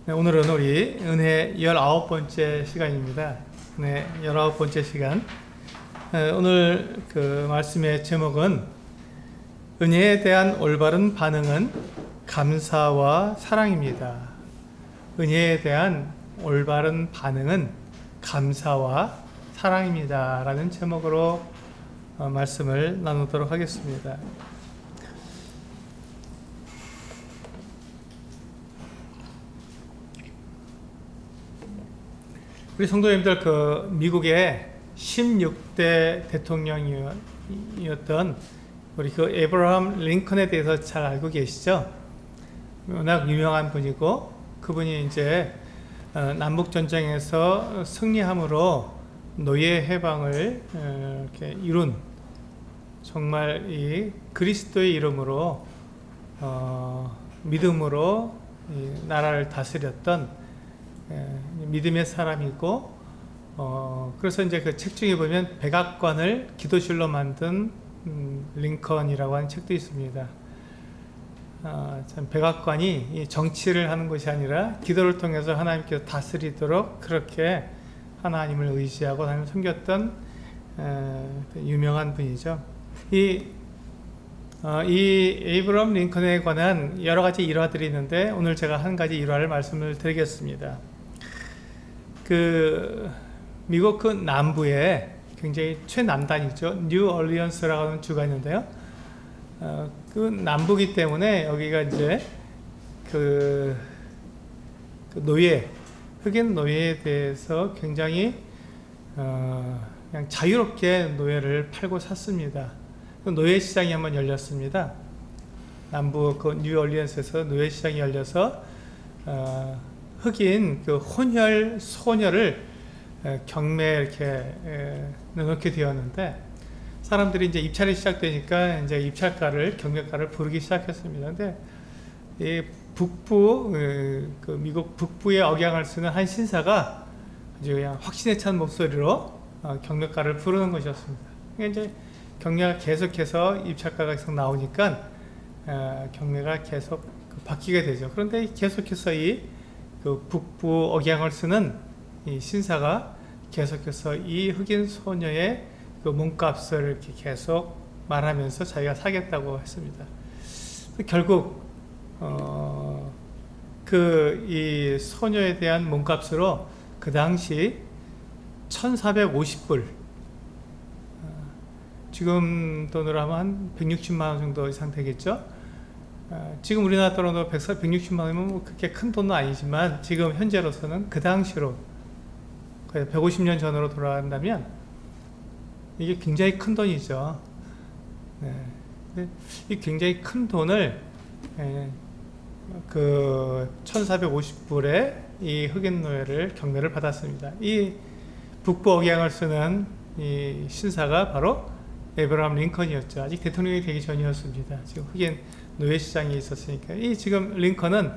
네, 오늘은 우리 은혜 19번째 시간입니다. 네, 19번째 시간. 오늘 그 말씀의 제목은 은혜에 대한 올바른 반응은 감사와 사랑입니다. 은혜에 대한 올바른 반응은 감사와 사랑입니다. 라는 제목으로 말씀을 나누도록 하겠습니다. 우리 성도님들 미국의 16대 대통령이었던 우리 에브라함 링컨에 대해서 잘 알고 계시죠? 워낙 유명한 분이고 그분이 이제 남북 전쟁에서 승리함으로 노예 해방을 이렇게 이룬 정말 이 그리스도의 이름으로 믿음으로 이 나라를 다스렸던 믿음의 사람이고, 그래서 이제 그 책 중에 보면 백악관을 기도실로 만든 링컨이라고 하는 책도 있습니다. 참 백악관이 정치를 하는 것이 아니라 기도를 통해서 하나님께서 다스리도록 그렇게 하나님을 의지하고 하나님을 섬겼던 유명한 분이죠. 이 에이브럼 링컨에 관한 여러 가지 일화들이 있는데 오늘 제가 한 가지 일화를 말씀을 드리겠습니다. 미국 남부에 굉장히 최남단이죠. 뉴 얼리언스라고 하는 주가 있는데요. 남부기 때문에 여기가 이제 노예, 흑인 노예에 대해서 굉장히 그냥 자유롭게 노예를 팔고 샀습니다. 노예 시장이 한번 열렸습니다. 남부 뉴 얼리언스에서 노예 시장이 열려서 흑인 혼혈 소녀를 경매에 이렇게 넣게 되었는데 사람들이 이제 입찰이 시작되니까 이제 입찰가를 경매가를 부르기 시작했습니다. 근데 이 미국 북부의 억양을 쓰는 한 신사가 아주 그냥 확신에 찬 목소리로 경매가를 부르는 것이었습니다. 그러니까 이제 경매가 계속해서 입찰가가 계속 나오니까 경매가 계속 바뀌게 되죠. 그런데 계속해서 북부 억양을 쓰는 이 신사가 계속해서 이 흑인 소녀의 몸값을 이렇게 계속 말하면서 자기가 사겠다고 했습니다. 결국 이 소녀에 대한 몸값으로 그 당시 1,450불, 지금 돈으로 하면 한 160만 원 정도 이상 되겠죠. 지금 우리나라 돈으로 160만 원이면 뭐 그렇게 큰 돈은 아니지만 지금 현재로서는 그 당시로 150년 전으로 돌아간다면 이게 굉장히 큰 돈이죠. 네. 이 굉장히 큰 돈을 1,450불에 이 흑인 노예를 경매를 받았습니다. 이 북부 억양을 쓰는 이 신사가 바로 에브라함 링컨이었죠. 아직 대통령이 되기 전이었습니다. 지금 흑인 노예 시장이 있었으니까. 지금 링컨은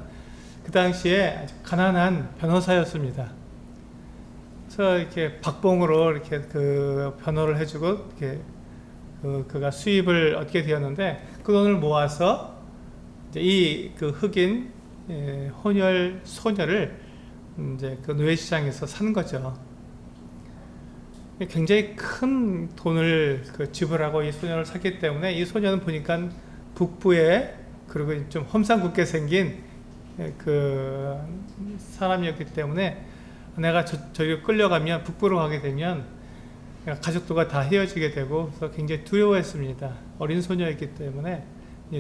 그 당시에 아주 가난한 변호사였습니다. 그래서 이렇게 박봉으로 이렇게 변호를 해주고 이렇게 그가 수입을 얻게 되었는데 그 돈을 모아서 이제 흑인 혼혈 소녀를 이제 노예 시장에서 산 거죠. 굉장히 큰 돈을 지불하고 이 소녀를 샀기 때문에 이 소녀는 보니까 북부에 그리고 좀 험상궂게 생긴 사람이었기 때문에 내가 저기 끌려가면 북부로 가게 되면 가족들과 다 헤어지게 되고 그래서 굉장히 두려워했습니다. 어린 소녀였기 때문에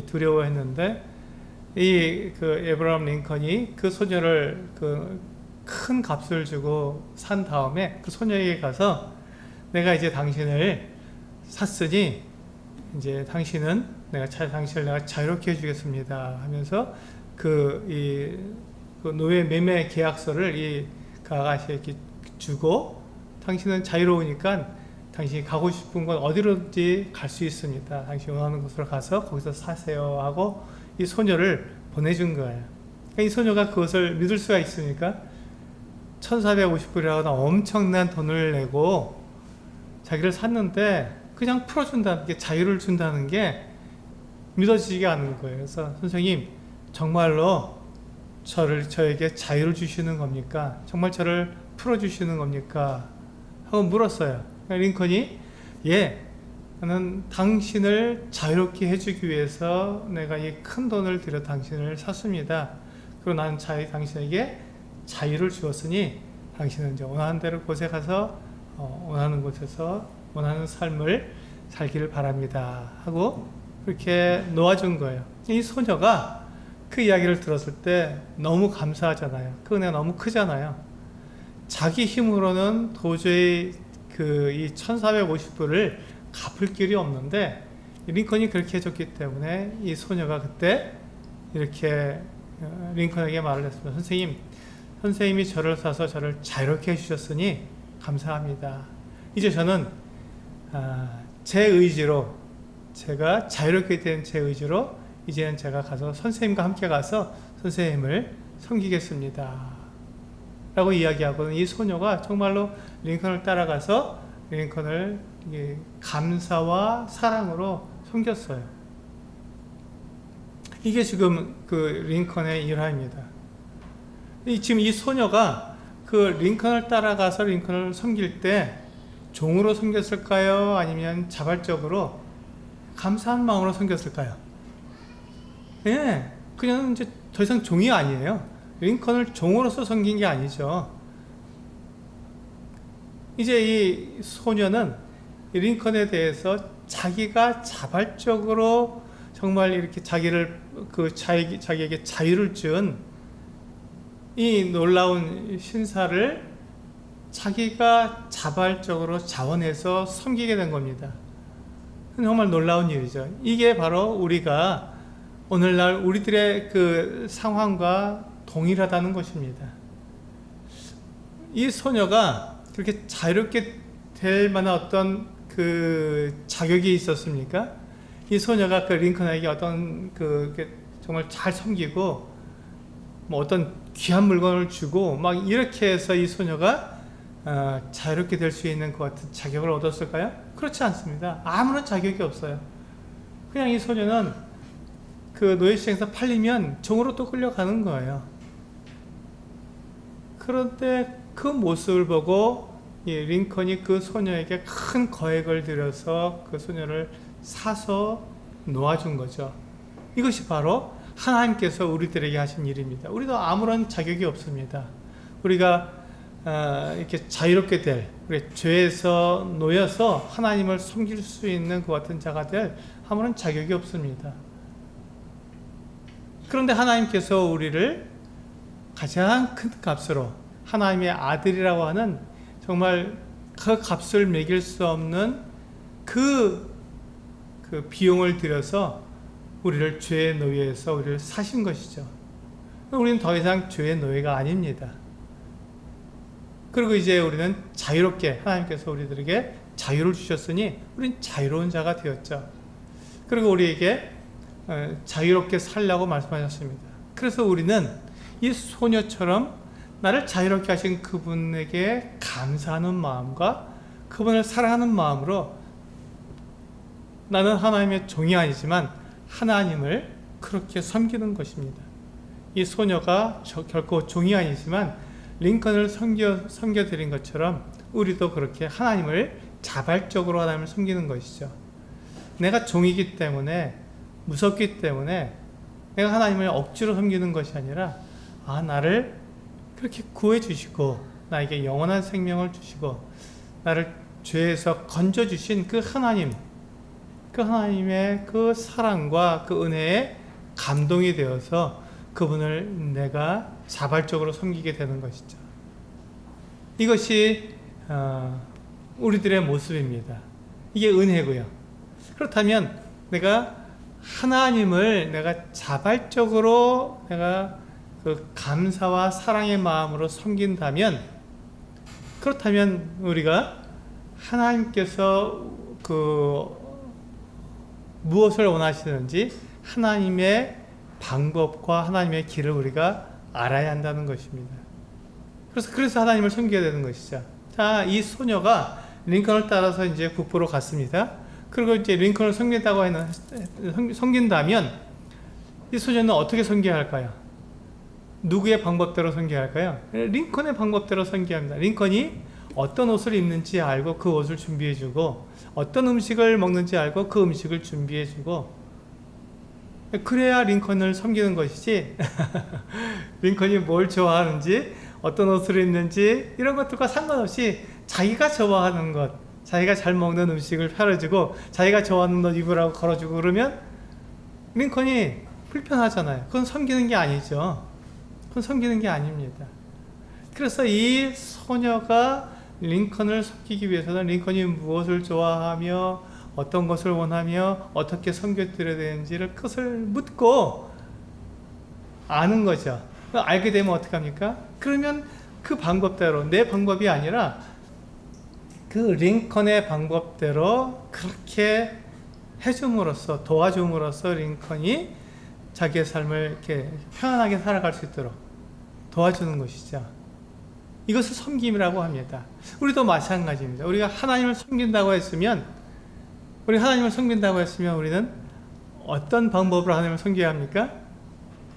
두려워했는데 에브라함 링컨이 그 소녀를 큰 값을 주고 산 다음에 그 소녀에게 가서 내가 이제 당신을 샀으니 이제 당신을 내가 자유롭게 해주겠습니다 하면서 노예 매매 계약서를 그 아가씨에게 주고 당신은 자유로우니까 당신이 가고 싶은 곳 어디로든지 갈 수 있습니다. 당신이 원하는 곳으로 가서 거기서 사세요 하고 이 소녀를 보내준 거예요. 그러니까 이 소녀가 그것을 믿을 수가 있으니까 1,450불이라고 엄청난 돈을 내고 자기를 샀는데 그냥 풀어준다는 게, 자유를 준다는 게 믿어지지가 않는 거예요. 그래서 선생님, 정말로 저에게 자유를 주시는 겁니까? 정말 저를 풀어주시는 겁니까? 하고 물었어요. 링컨이 예, 나는 당신을 자유롭게 해주기 위해서 내가 이 큰 돈을 들여 당신을 샀습니다. 그리고 나는 당신에게 자유를 주었으니 당신은 이제 원하는 대로 곳에 가서 원하는 곳에서 원하는 삶을 살기를 바랍니다. 하고 그렇게 놓아준 거예요. 이 소녀가 그 이야기를 들었을 때 너무 감사하잖아요. 그 은혜가 너무 크잖아요. 자기 힘으로는 도저히 이 1450불을 갚을 길이 없는데 링컨이 그렇게 해줬기 때문에 이 소녀가 그때 이렇게 링컨에게 말을 했습니다. 선생님이 저를 사서 저를 자유롭게 해주셨으니 감사합니다. 이제 저는 제 의지로, 제가 자유롭게 된 제 의지로 이제는 제가 가서 선생님과 함께 가서 선생님을 섬기겠습니다. 라고 이야기하고는 이 소녀가 정말로 링컨을 따라가서 링컨을 감사와 사랑으로 섬겼어요. 이게 지금 링컨의 일화입니다. 지금 이 소녀가 링컨을 따라가서 링컨을 섬길 때 종으로 섬겼을까요? 아니면 자발적으로 감사한 마음으로 섬겼을까요? 예, 그냥 이제 더 이상 종이 아니에요. 링컨을 종으로서 섬긴 게 아니죠. 이제 이 소녀는 링컨에 대해서 자기가 자발적으로 정말 이렇게 자기에게 자유를 준 이 놀라운 신사를 자기가 자발적으로 자원해서 섬기게 된 겁니다. 정말 놀라운 일이죠. 이게 바로 우리가 오늘날 우리들의 상황과 동일하다는 것입니다. 이 소녀가 그렇게 자유롭게 될 만한 어떤 자격이 있었습니까? 이 소녀가 링컨에게 어떤 정말 잘 섬기고 뭐 어떤 귀한 물건을 주고 막 이렇게 해서 이 소녀가 자유롭게 될 수 있는 것 같은 자격을 얻었을까요? 그렇지 않습니다. 아무런 자격이 없어요. 그냥 이 소녀는 노예시장에서 팔리면 종으로 또 끌려가는 거예요. 그런데 그 모습을 보고 링컨이 그 소녀에게 큰 거액을 들여서 그 소녀를 사서 놓아준 거죠. 이것이 바로 하나님께서 우리들에게 하신 일입니다. 우리도 아무런 자격이 없습니다. 우리가 이렇게 자유롭게 될, 우리 죄에서 놓여서 하나님을 섬길 수 있는 그 같은 자가 될 아무런 자격이 없습니다. 그런데 하나님께서 우리를 가장 큰 값으로 하나님의 아들이라고 하는 정말 그 값을 매길 수 없는 그 비용을 들여서 우리를 죄의 노예에서 우리를 사신 것이죠. 우리는 더 이상 죄의 노예가 아닙니다. 그리고 이제 우리는 자유롭게 하나님께서 우리들에게 자유를 주셨으니 우리는 자유로운 자가 되었죠. 그리고 우리에게 자유롭게 살라고 말씀하셨습니다. 그래서 우리는 이 소녀처럼 나를 자유롭게 하신 그분에게 감사하는 마음과 그분을 사랑하는 마음으로 나는 하나님의 종이 아니지만 하나님을 그렇게 섬기는 것입니다. 이 소녀가 결코 종이 아니지만 링컨을 섬겨드린 것처럼 우리도 그렇게 하나님을 자발적으로 하나님을 섬기는 것이죠. 내가 종이기 때문에 무섭기 때문에 내가 하나님을 억지로 섬기는 것이 아니라 나를 그렇게 구해 주시고 나에게 영원한 생명을 주시고 나를 죄에서 건져 주신 그 하나님, 그 하나님의 그 사랑과 그 은혜에 감동이 되어서 그분을 내가 자발적으로 섬기게 되는 것이죠. 이것이 우리들의 모습입니다. 이게 은혜고요. 그렇다면 내가 하나님을 내가 자발적으로 내가 감사와 사랑의 마음으로 섬긴다면, 그렇다면 우리가 하나님께서 무엇을 원하시는지 하나님의 방법과 하나님의 길을 우리가 알아야 한다는 것입니다. 그래서 하나님을 섬겨야 되는 것이죠. 자, 이 소녀가 링컨을 따라서 이제 북부로 갔습니다. 그리고 이제 링컨을 섬긴다면 이 소녀는 어떻게 섬겨야 할까요? 누구의 방법대로 선교할까요? 링컨의 방법대로 선교합니다. 링컨이 어떤 옷을 입는지 알고 그 옷을 준비해주고, 어떤 음식을 먹는지 알고 그 음식을 준비해주고, 그래야 링컨을 섬기는 것이지 링컨이 뭘 좋아하는지, 어떤 옷을 입는지 이런 것들과 상관없이 자기가 좋아하는 것, 자기가 잘 먹는 음식을 팔아주고 자기가 좋아하는 옷 입으라고 걸어주고 그러면 링컨이 불편하잖아요. 그건 섬기는 게 아니죠. 그건 섬기는 게 아닙니다. 그래서 이 소녀가 링컨을 섬기기 위해서는 링컨이 무엇을 좋아하며 어떤 것을 원하며 어떻게 섬겨드려야 되는지를 그것을 묻고 아는 거죠. 알게 되면 어떻게 합니까? 그러면 그 방법대로, 내 방법이 아니라 그 링컨의 방법대로 그렇게 해줌으로써, 도와줌으로써 링컨이 자기의 삶을 이렇게 편안하게 살아갈 수 있도록 도와주는 것이죠. 이것을 섬김이라고 합니다. 우리도 마찬가지입니다. 우리가 하나님을 섬긴다고 했으면, 우리는 어떤 방법으로 하나님을 섬겨야 합니까?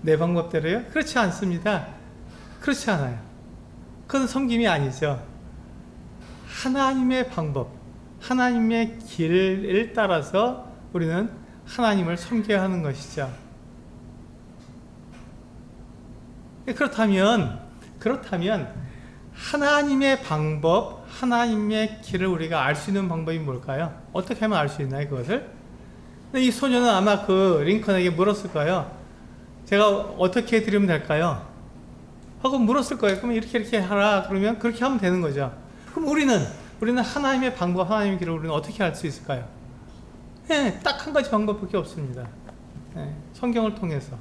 내 방법대로요? 그렇지 않습니다. 그렇지 않아요. 그건 섬김이 아니죠. 하나님의 방법, 하나님의 길을 따라서 우리는 하나님을 섬겨야 하는 것이죠. 그렇다면 하나님의 방법, 하나님의 길을 우리가 알 수 있는 방법이 뭘까요? 어떻게 하면 알 수 있나요, 그것을? 이 소녀는 아마 그 링컨에게 물었을 거예요. 제가 어떻게 해드리면 될까요? 하고 물었을 거예요. 그러면 이렇게 하라. 그러면 그렇게 하면 되는 거죠. 그럼 우리는 하나님의 방법, 하나님의 길을 우리는 어떻게 알 수 있을까요? 딱 한 가지 방법밖에 없습니다. 성경을 통해서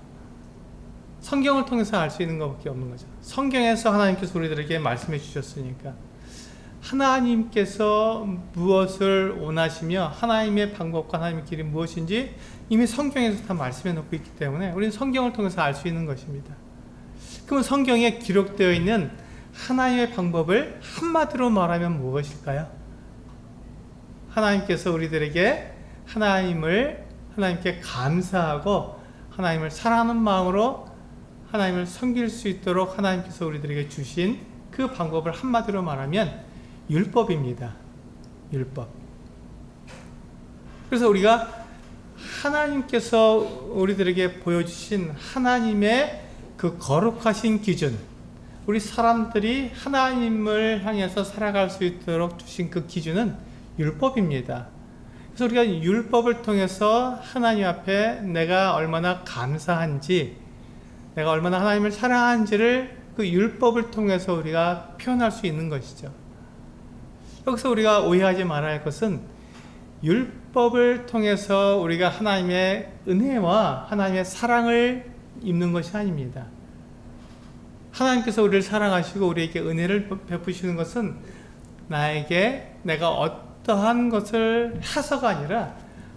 알 수 있는 것밖에 없는 거죠. 성경에서 하나님께서 우리들에게 말씀해 주셨으니까, 하나님께서 무엇을 원하시며 하나님의 방법과 하나님의 길이 무엇인지 이미 성경에서 다 말씀해 놓고 있기 때문에 우리는 성경을 통해서 알 수 있는 것입니다. 그럼 성경에 기록되어 있는 하나님의 방법을 한마디로 말하면 무엇일까요? 하나님께서 우리들에게 하나님께 감사하고 하나님을 사랑하는 마음으로 하나님을 섬길 수 있도록 하나님께서 우리들에게 주신 그 방법을 한마디로 말하면 율법입니다. 율법. 그래서 우리가 하나님께서 우리들에게 보여주신 하나님의 그 거룩하신 기준, 우리 사람들이 하나님을 향해서 살아갈 수 있도록 주신 그 기준은 율법입니다. 그래서 우리가 율법을 통해서 하나님 앞에 내가 얼마나 감사한지, 내가 얼마나 하나님을 사랑하는지를 그 율법을 통해서 우리가 표현할 수 있는 것이죠. 여기서 우리가 오해하지 말아야 할 것은 율법을 통해서 우리가 하나님의 은혜와 하나님의 사랑을 입는 것이 아닙니다. 하나님께서 우리를 사랑하시고 우리에게 은혜를 베푸시는 것은 내가 어떠한 것을 해서가 아니라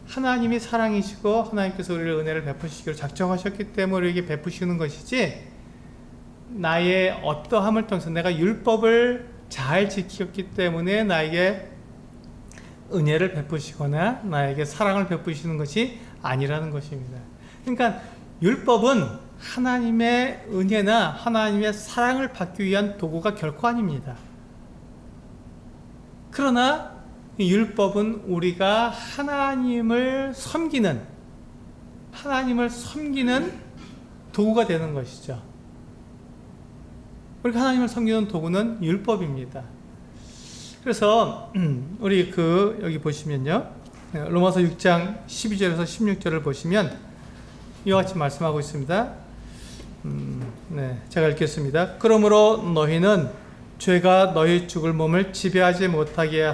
하나님이 사랑이시고 하나님께서 우리를 은혜를 베푸시기로 작정하셨기 때문에 우리에게 베푸시는 것이지, 나의 어떠함을 통해서 내가 율법을 잘 지켰기 때문에 나에게 은혜를 베푸시거나 나에게 사랑을 베푸시는 것이 아니라는 것입니다. 그러니까 율법은 하나님의 은혜나 하나님의 사랑을 받기 위한 도구가 결코 아닙니다. 그러나 율법은 우리가 하나님을 섬기는 도구가 되는 것이죠. 우리가 하나님을 섬기는 도구는 율법입니다. 그래서 우리 여기 보시면요, 로마서 6장 12절에서 16절을 보시면 이와 같이 말씀하고 있습니다. 제가 읽겠습니다. 그러므로 너희는 죄가 너희 죽을 몸을 지배하지 못하게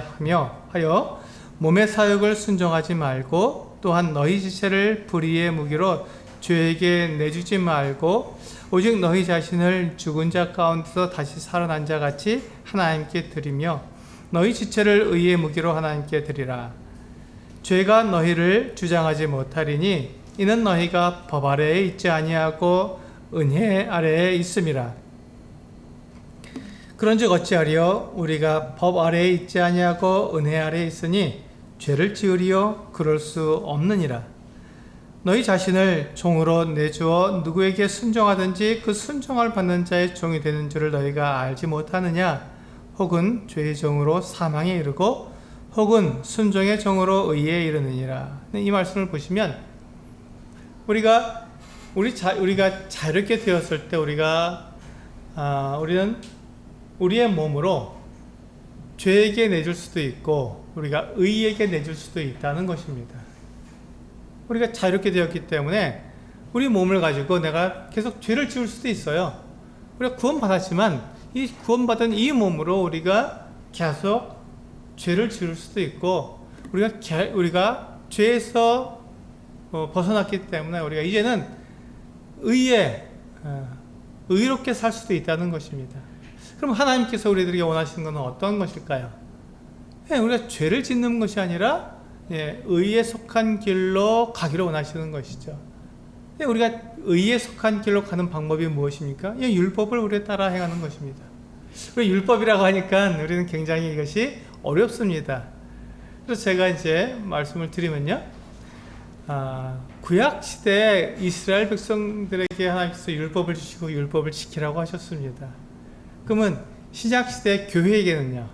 하여 몸의 사욕을 순종하지 말고, 또한 너희 지체를 불의의 무기로 죄에게 내주지 말고, 오직 너희 자신을 죽은 자 가운데서 다시 살아난 자 같이 하나님께 드리며 너희 지체를 의의 무기로 하나님께 드리라. 죄가 너희를 주장하지 못하리니 이는 너희가 법 아래에 있지 아니하고 은혜 아래에 있음이라. 그런즉 어찌하리요? 우리가 법 아래에 있지 아니하고 은혜 아래에 있으니 죄를 지으리요? 그럴 수 없느니라. 너희 자신을 종으로 내주어 누구에게 순종하든지 그 순종을 받는 자의 종이 되는 줄을 너희가 알지 못하느냐? 혹은 죄의 종으로 사망에 이르고 혹은 순종의 종으로 의에 이르느니라. 이 말씀을 보시면 우리가 자유롭게 되었을 때 우리는 우리의 몸으로 죄에게 내줄 수도 있고 우리가 의에게 내줄 수도 있다는 것입니다. 우리가 자유롭게 되었기 때문에 우리 몸을 가지고 내가 계속 죄를 지을 수도 있어요. 우리가 구원받았지만 이 구원받은 이 몸으로 우리가 계속 죄를 지을 수도 있고 우리가 죄에서 벗어났기 때문에 우리가 이제는 의롭게 살 수도 있다는 것입니다. 그럼 하나님께서 우리들에게 원하시는 것은 어떤 것일까요? 우리가 죄를 짓는 것이 아니라 의에 속한 길로 가기를 원하시는 것이죠. 우리가 의에 속한 길로 가는 방법이 무엇입니까? 율법을 우리가 따라 행하는 것입니다. 율법이라고 하니까 우리는 굉장히 이것이 어렵습니다. 그래서 제가 이제 말씀을 드리면요. 구약 시대에 이스라엘 백성들에게 하나님께서 율법을 주시고 율법을 지키라고 하셨습니다. 그러면 신약 시대 교회에게는요.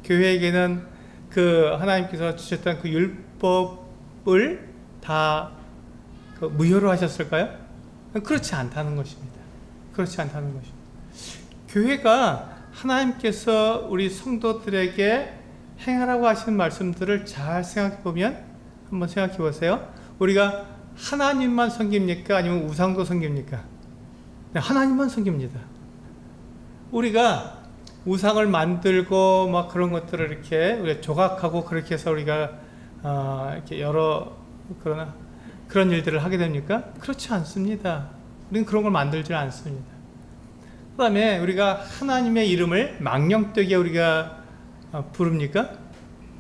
교회에게는 그 하나님께서 주셨던 그 율법을 다 무효로 하셨을까요? 그렇지 않다는 것입니다. 그렇지 않다는 것입니다. 교회가 하나님께서 우리 성도들에게 행하라고 하신 말씀들을 잘 생각해 보면 한번 생각해 보세요. 우리가 하나님만 섬깁니까? 아니면 우상도 섬깁니까? 네, 하나님만 섬깁니다. 우리가 우상을 만들고 막 그런 것들을 이렇게 우리가 조각하고 그렇게 해서 우리가 이렇게 여러 그런 일들을 하게 됩니까? 그렇지 않습니다. 우리는 그런 걸 만들지 않습니다. 그 다음에 우리가 하나님의 이름을 망령되게 우리가 부릅니까?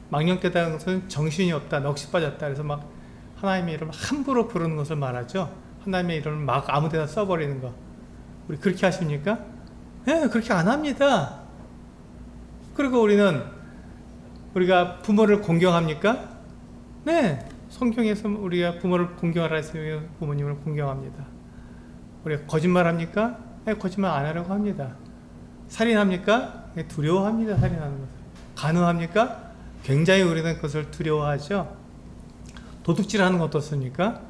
망령되다는 것은 정신이 없다, 넋이 빠졌다. 그래서 막 하나님의 이름을 함부로 부르는 것을 말하죠. 하나님의 이름을 막 아무데나 써버리는 거. 우리 그렇게 하십니까? 네, 그렇게 안 합니다. 그리고 우리가 부모를 공경합니까? 네, 성경에서 우리가 부모를 공경하라 했으면 부모님을 공경합니다. 우리가 거짓말합니까? 네, 거짓말 안 하려고 합니다. 살인합니까? 네, 두려워합니다. 살인하는 것을. 간음합니까? 굉장히 우리는 그것을 두려워하죠. 도둑질하는 것 어떻습니까?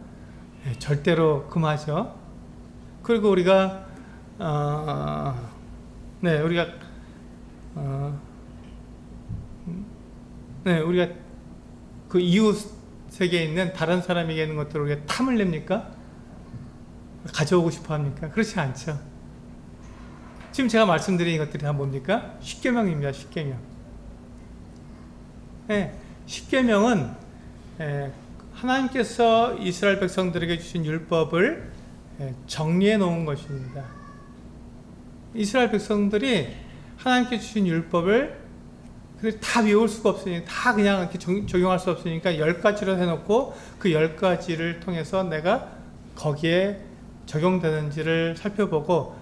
네, 절대로 금하죠. 그리고 우리가 우리가 그 이웃에게 있는 다른 사람에게 있는 것들을 우리가 탐을 냅니까? 가져오고 싶어 합니까? 그렇지 않죠. 지금 제가 말씀드린 것들이 다 뭡니까? 십계명입니다. 십계명. 십계명은 하나님께서 이스라엘 백성들에게 주신 율법을 정리해 놓은 것입니다. 이스라엘 백성들이 하나님께 주신 율법을 다 외울 수가 없으니 다 그냥 이렇게 적용할 수 없으니까 10가지로 해놓고 그 10가지를 통해서 내가 거기에 적용되는지를 살펴보고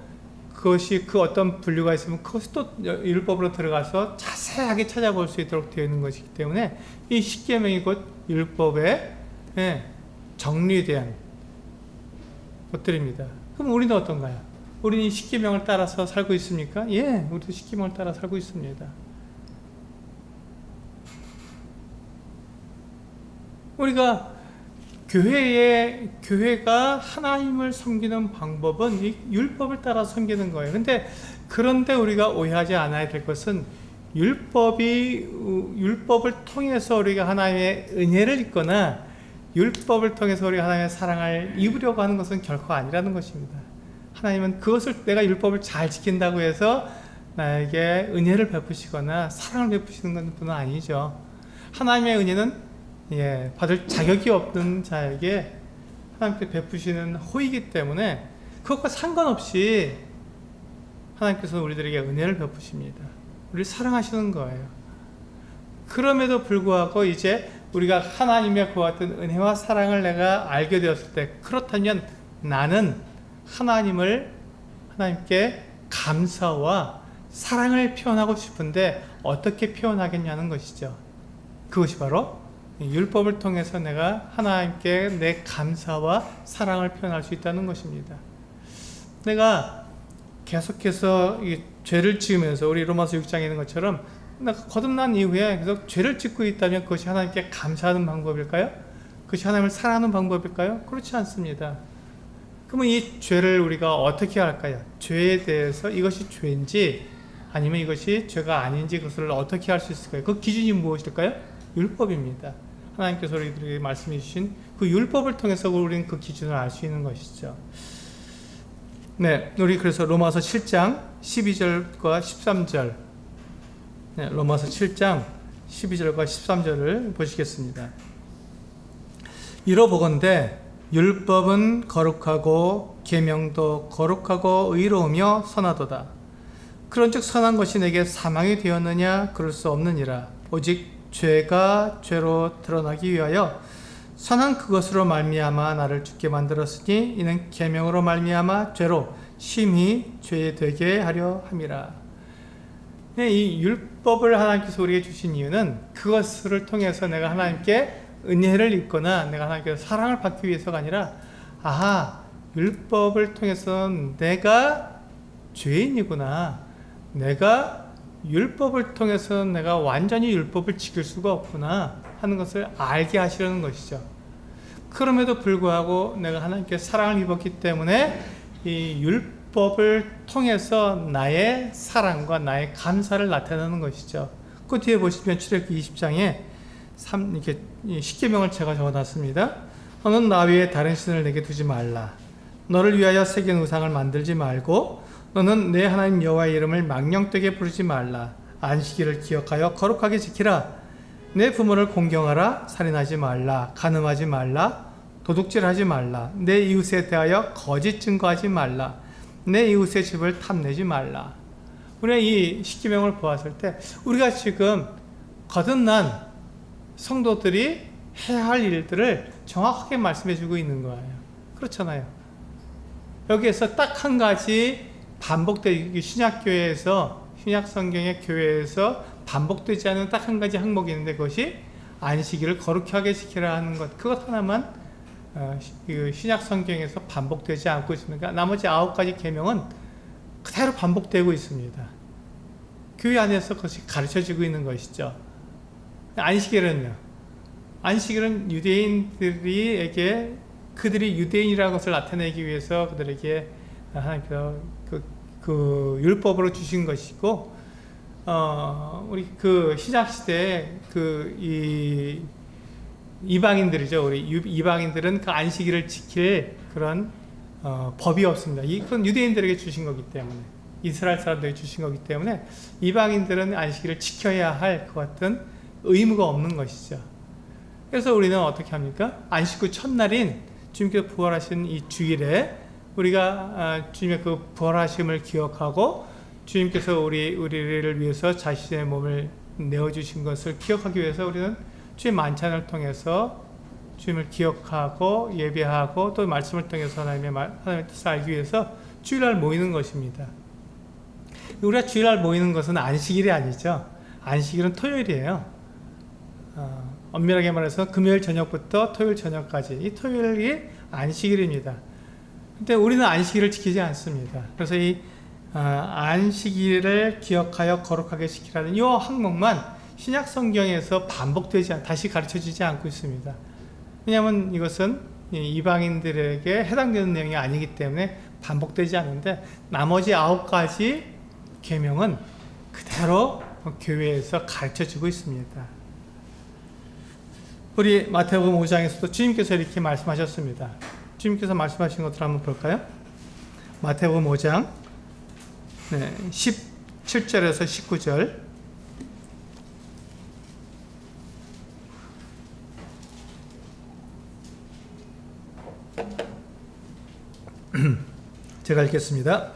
그것이 그 어떤 분류가 있으면 그것이 또 율법으로 들어가서 자세하게 찾아볼 수 있도록 되어 있는 것이기 때문에 이 십계명이 곧 율법에 정리된 것들입니다. 그럼 우리는 어떤가요? 우리는 이 십계명을 따라서 살고 있습니까? 예, 우리도 십계명을 따라 살고 있습니다. 우리가 교회가 하나님을 섬기는 방법은 이 율법을 따라 섬기는 거예요. 그런데 우리가 오해하지 않아야 될 것은 율법을 통해서 우리가 하나님의 은혜를 입거나 율법을 통해서 우리가 하나님의 사랑을 입으려고 하는 것은 결코 아니라는 것입니다. 하나님은 그것을 내가 율법을 잘 지킨다고 해서 나에게 은혜를 베푸시거나 사랑을 베푸시는 것은 아니죠. 하나님의 은혜는 받을 자격이 없는 자에게 하나님께 베푸시는 호의이기 때문에 그것과 상관없이 하나님께서 우리들에게 은혜를 베푸십니다. 우리를 사랑하시는 거예요. 그럼에도 불구하고 이제 우리가 하나님의 그와 같은 은혜와 사랑을 내가 알게 되었을 때 그렇다면 나는 하나님께 감사와 사랑을 표현하고 싶은데 어떻게 표현하겠냐는 것이죠. 그것이 바로 율법을 통해서 내가 하나님께 내 감사와 사랑을 표현할 수 있다는 것입니다. 내가 계속해서 이 죄를 지으면서 우리 로마서 6장에 있는 것처럼 내가 거듭난 이후에 계속 죄를 짓고 있다면 그것이 하나님께 감사하는 방법일까요? 그것이 하나님을 사랑하는 방법일까요? 그렇지 않습니다. 그러면 이 죄를 우리가 어떻게 할까요? 죄에 대해서 이것이 죄인지 아니면 이것이 죄가 아닌지 그것을 어떻게 할 수 있을까요? 그 기준이 무엇일까요? 율법입니다. 하나님께서 우리들에게 말씀해 주신 그 율법을 통해서 우리는 그 기준을 알 수 있는 것이죠. 네, 우리 그래서 로마서 7장 12절과 13절, 네, 로마서 7장 12절과 13절을 보시겠습니다. 이러보건대 율법은 거룩하고 계명도 거룩하고 의로우며 선하도다. 그런즉 선한 것이 내게 사망이 되었느냐? 그럴 수 없느니라. 오직 죄가 죄로 드러나기 위하여 선한 그것으로 말미암아 나를 죽게 만들었으니 이는 계명으로 말미암아 죄로 심히 죄되게 하려 함이라. 이 율법을 하나님께서 우리에게 주신 이유는 그것을 통해서 내가 하나님께 은혜를 입거나 내가 하나님께서 사랑을 받기 위해서가 아니라 율법을 통해서 내가 죄인이구나, 내가 율법을 통해서 내가 완전히 율법을 지킬 수가 없구나 하는 것을 알게 하시려는 것이죠. 그럼에도 불구하고 내가 하나님께 사랑을 입었기 때문에 이 율법을 통해서 나의 사랑과 나의 감사를 나타내는 것이죠. 그 뒤에 보시면 출애굽기 20장에 이렇게 십계명을 제가 적어놨습니다. 너는 나 외에 다른 신을 내게 두지 말라. 너를 위하여 새긴 우상을 만들지 말고 너는 내 하나님 여호와의 이름을 망령되게 부르지 말라. 안식일을 기억하여 거룩하게 지키라. 내 부모를 공경하라. 살인하지 말라. 간음하지 말라. 도둑질하지 말라. 내 이웃에 대하여 거짓 증거하지 말라. 내 이웃의 집을 탐내지 말라. 우리가 이 십계명을 보았을 때 우리가 지금 거듭난 성도들이 해야 할 일들을 정확하게 말씀해주고 있는 거예요. 그렇잖아요. 여기에서 딱 한 가지 반복되기, 신약교회에서, 신약성경의 교회에서 반복되지 않은 딱 한 가지 항목이 있는데 그것이 안식일을 거룩하게 지키라 하는 것, 그것 하나만 신약성경에서 반복되지 않고 있습니다. 나머지 9가지 계명은 그대로 반복되고 있습니다. 교회 안에서 그것이 가르쳐지고 있는 것이죠. 안식일은요, 안식일은 유대인들에게 그들이 유대인이라는 것을 나타내기 위해서 그들에게 하나님께서 그 율법으로 주신 것이고, 우리 그 신약 시대에 이 이방인들이죠. 우리 이방인들은 그 안식일을 지킬 그런 법이 없습니다. 그건 유대인들에게 주신 거기 때문에, 이스라엘 사람들에게 주신 거기 때문에 이방인들은 안식일을 지켜야 할 것 같은 의무가 없는 것이죠. 그래서 우리는 어떻게 합니까? 안식 후 첫날인 주님께서 부활하신 이 주일에 우리가 주님의 그 부활하심을 기억하고 주님께서 우리를 위해서 자신의 몸을 내어주신 것을 기억하기 위해서 우리는 주의 만찬을 통해서 주님을 기억하고 예배하고 또 말씀을 통해서 하나님의 뜻을 알기 위해서 주일날 모이는 것입니다. 우리가 주일날 모이는 것은 안식일이 아니죠. 안식일은 토요일이에요. 엄밀하게 말해서 금요일 저녁부터 토요일 저녁까지, 이 토요일이 안식일입니다. 근데 우리는 안식일을 지키지 않습니다. 그래서 이 안식일을 기억하여 거룩하게 지키라는 이 항목만 신약 성경에서 다시 가르쳐지지 않고 있습니다. 왜냐하면 이것은 이방인들에게 해당되는 내용이 아니기 때문에 반복되지 않는데 나머지 9가지 계명은 그대로 교회에서 가르쳐지고 있습니다. 우리 마태복음 5장에서도 주님께서 이렇게 말씀하셨습니다. 주님께서 말씀하신 것들 한번 볼까요? 마태복음 5장 17절에서 19절. 제가 읽겠습니다.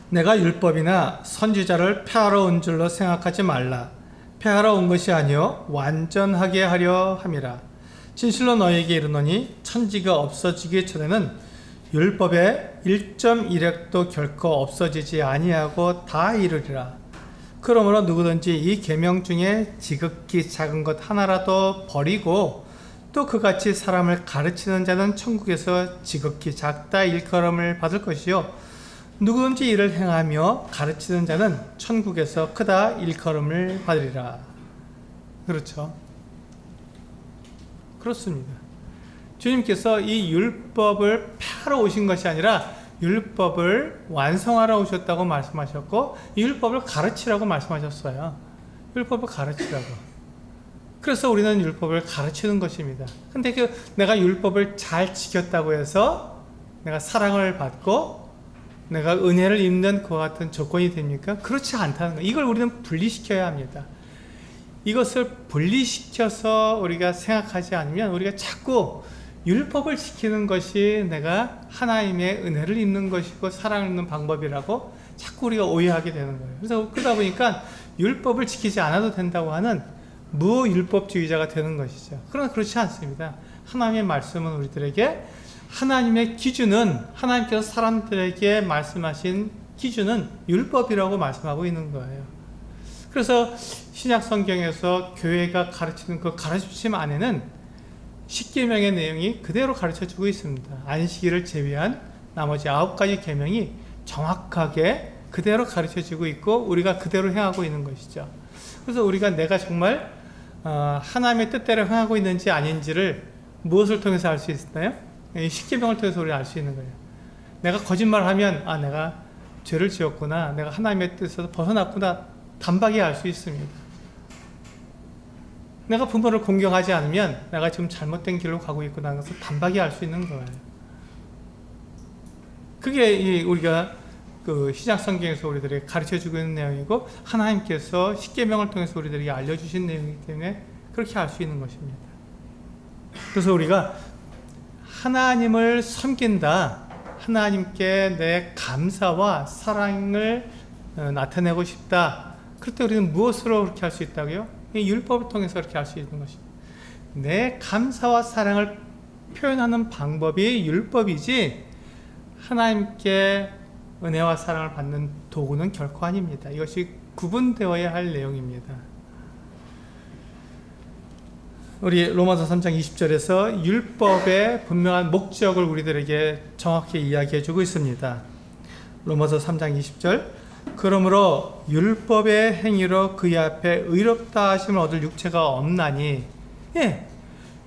내가 율법이나 선지자를 폐하러 온 줄로 생각하지 말라. 폐하러 온 것이 아니요 완전하게 하려 함이라. 진실로 너희에게 이르노니 천지가 없어지기 전에는 율법의 1.1획도 결코 없어지지 아니하고 다 이르리라. 그러므로 누구든지 이 계명 중에 지극히 작은 것 하나라도 버리고 또 그같이 사람을 가르치는 자는 천국에서 지극히 작다 일컬음을 받을 것이요 누구든지 이를 행하며 가르치는 자는 천국에서 크다 일컬음을 받으리라. 그렇죠. 그렇습니다. 주님께서 이 율법을 폐하러 오신 것이 아니라 율법을 완성하러 오셨다고 말씀하셨고 이 율법을 가르치라고 말씀하셨어요. 율법을 가르치라고. 그래서 우리는 율법을 가르치는 것입니다. 근데 내가 율법을 잘 지켰다고 해서 내가 사랑을 받고 내가 은혜를 입는 그와 같은 조건이 됩니까? 그렇지 않다는 거예요. 이걸 우리는 분리시켜야 합니다. 이것을 분리시켜서 우리가 생각하지 않으면 우리가 자꾸 율법을 지키는 것이 내가 하나님의 은혜를 입는 것이고 사랑을 입는 방법이라고 자꾸 우리가 오해하게 되는 거예요. 그래서 그러다 보니까 율법을 지키지 않아도 된다고 하는 무율법주의자가 되는 것이죠. 그러나 그렇지 않습니다. 하나님의 말씀은 우리들에게 하나님의 기준은 하나님께서 사람들에게 말씀하신 기준은 율법이라고 말씀하고 있는 거예요. 그래서 신약 성경에서 교회가 가르치는 그 가르침 안에는 십계명의 내용이 그대로 가르쳐주고 있습니다. 안식일을 제외한 나머지 9가지 계명이 정확하게 그대로 가르쳐주고 있고 우리가 그대로 행하고 있는 것이죠. 그래서 우리가 내가 정말 하나님의 뜻대로 행하고 있는지 아닌지를 무엇을 통해서 알 수 있나요? 이 십계명을 통해서 우리가 알 수 있는 거예요. 내가 거짓말하면 내가 죄를 지었구나, 내가 하나님의 뜻에서 벗어났구나 단박에 알 수 있습니다. 내가 부모를 공경하지 않으면 내가 지금 잘못된 길로 가고 있구나 하는 것을 단박에 알 수 있는 거예요. 그게 우리가 그 신약 성경에서 우리들에게 가르쳐주고 있는 내용이고 하나님께서 십계명을 통해서 우리들에게 알려주신 내용이기 때문에 그렇게 알 수 있는 것입니다. 그래서 우리가 하나님을 섬긴다, 하나님께 내 감사와 사랑을 나타내고 싶다. 그럴 때 우리는 무엇으로 그렇게 할 수 있다고요? 이 율법을 통해서 그렇게 할 수 있는 것입니다. 내 감사와 사랑을 표현하는 방법이 율법이지 하나님께 은혜와 사랑을 받는 도구는 결코 아닙니다. 이것이 구분되어야 할 내용입니다. 우리 로마서 3장 20절에서 율법의 분명한 목적을 우리들에게 정확히 이야기해 주고 있습니다. 로마서 3장 20절 그러므로 율법의 행위로 그의 앞에 의롭다 하심을 얻을 육체가 없나니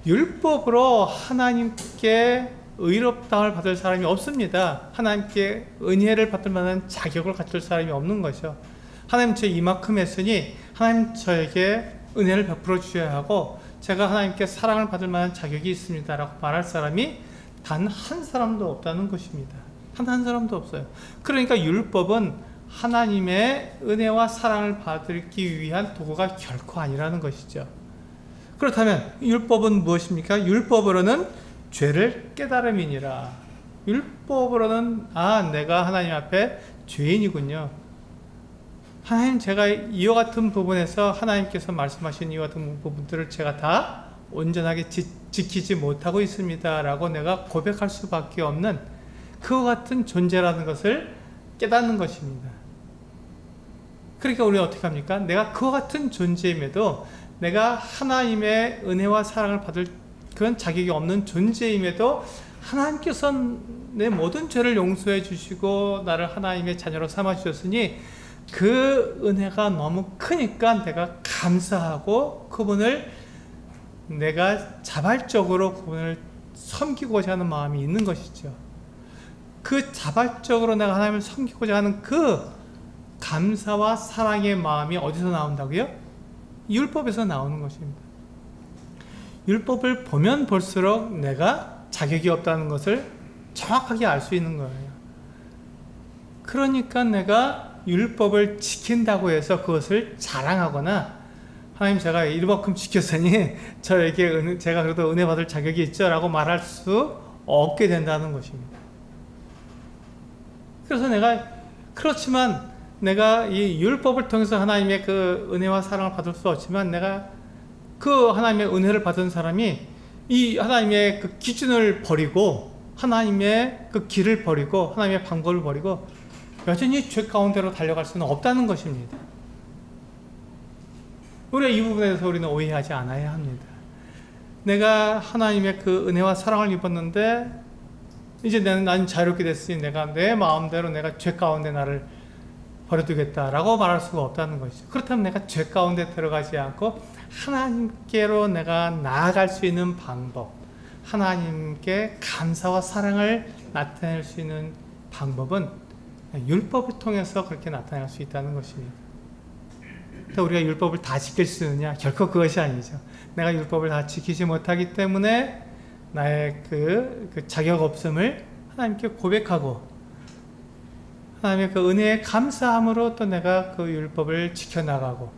율법으로 하나님께 의롭다함을 받을 사람이 없습니다. 하나님께 은혜를 받을 만한 자격을 갖출 사람이 없는 거죠. 하나님 저 이만큼 했으니 하나님 저에게 은혜를 베풀어 주셔야 하고 제가 하나님께 사랑을 받을 만한 자격이 있습니다 라고 말할 사람이 단 한 사람도 없다는 것입니다. 한 사람도 없어요. 그러니까 율법은 하나님의 은혜와 사랑을 받기 위한 도구가 결코 아니라는 것이죠. 그렇다면 율법은 무엇입니까? 율법으로는 죄를 깨달음이니라. 율법으로는 내가 하나님 앞에 죄인이군요. 하나님 제가 이와 같은 부분에서 하나님께서 말씀하신 이와 같은 부분들을 제가 다 온전하게 지키지 못하고 있습니다 라고 내가 고백할 수밖에 없는 그와 같은 존재라는 것을 깨닫는 것입니다. 그러니까 우리는 어떻게 합니까? 내가 그와 같은 존재임에도 내가 하나님의 은혜와 사랑을 받을 그런 자격이 없는 존재임에도 하나님께서 내 모든 죄를 용서해 주시고 나를 하나님의 자녀로 삼아 주셨으니 그 은혜가 너무 크니까 내가 감사하고 그분을 내가 자발적으로 그분을 섬기고자 하는 마음이 있는 것이죠. 그 자발적으로 내가 하나님을 섬기고자 하는 그 감사와 사랑의 마음이 어디서 나온다고요? 율법에서 나오는 것입니다. 율법을 보면 볼수록 내가 자격이 없다는 것을 정확하게 알 수 있는 거예요. 그러니까 내가 율법을 지킨다고 해서 그것을 자랑하거나 하나님 제가 이만큼 지켰으니 저에게 제가 그래도 은혜 받을 자격이 있죠 라고 말할 수 없게 된다는 것입니다. 그래서 그렇지만 내가 이 율법을 통해서 하나님의 그 은혜와 사랑을 받을 수 없지만 내가 그 하나님의 은혜를 받은 사람이 이 하나님의 그 기준을 버리고 하나님의 그 길을 버리고 하나님의 방법을 버리고 여전히 죄 가운데로 달려갈 수는 없다는 것입니다. 우리가 이 부분에 대해서 우리는 오해하지 않아야 합니다. 내가 하나님의 그 은혜와 사랑을 입었는데 이제 나는 자유롭게 됐으니 내가 내 마음대로 내가 죄 가운데 나를 버려두겠다라고 말할 수가 없다는 것이죠. 그렇다면 내가 죄 가운데 들어가지 않고 하나님께로 내가 나아갈 수 있는 방법, 하나님께 감사와 사랑을 나타낼 수 있는 방법은 율법을 통해서 그렇게 나타낼 수 있다는 것입니다. 우리가 율법을 다 지킬 수 있느냐? 결코 그것이 아니죠. 내가 율법을 다 지키지 못하기 때문에 나의 그 자격 없음을 하나님께 고백하고 하나님의 그 은혜에 감사함으로 또 내가 그 율법을 지켜나가고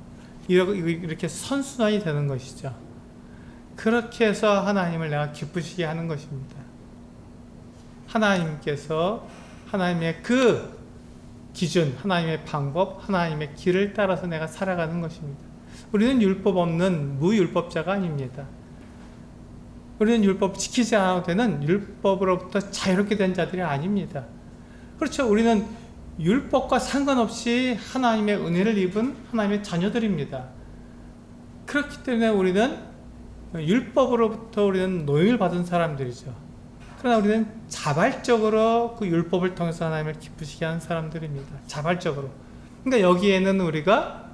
이렇게 선순환이 되는 것이죠. 그렇게 해서 하나님을 내가 기쁘시게 하는 것입니다. 하나님께서 하나님의 그 기준, 하나님의 방법, 하나님의 길을 따라서 내가 살아가는 것입니다. 우리는 율법 없는 무율법자가 아닙니다. 우리는 율법 지키지 않아도 되는 율법으로부터 자유롭게 된 자들이 아닙니다. 그렇죠. 우리는 율법과 상관없이 하나님의 은혜를 입은 하나님의 자녀들입니다. 그렇기 때문에 우리는 율법으로부터 우리는 노임을 받은 사람들이죠. 그러나 우리는 자발적으로 그 율법을 통해서 하나님을 기쁘시게 하는 사람들입니다. 자발적으로. 그러니까 여기에는 우리가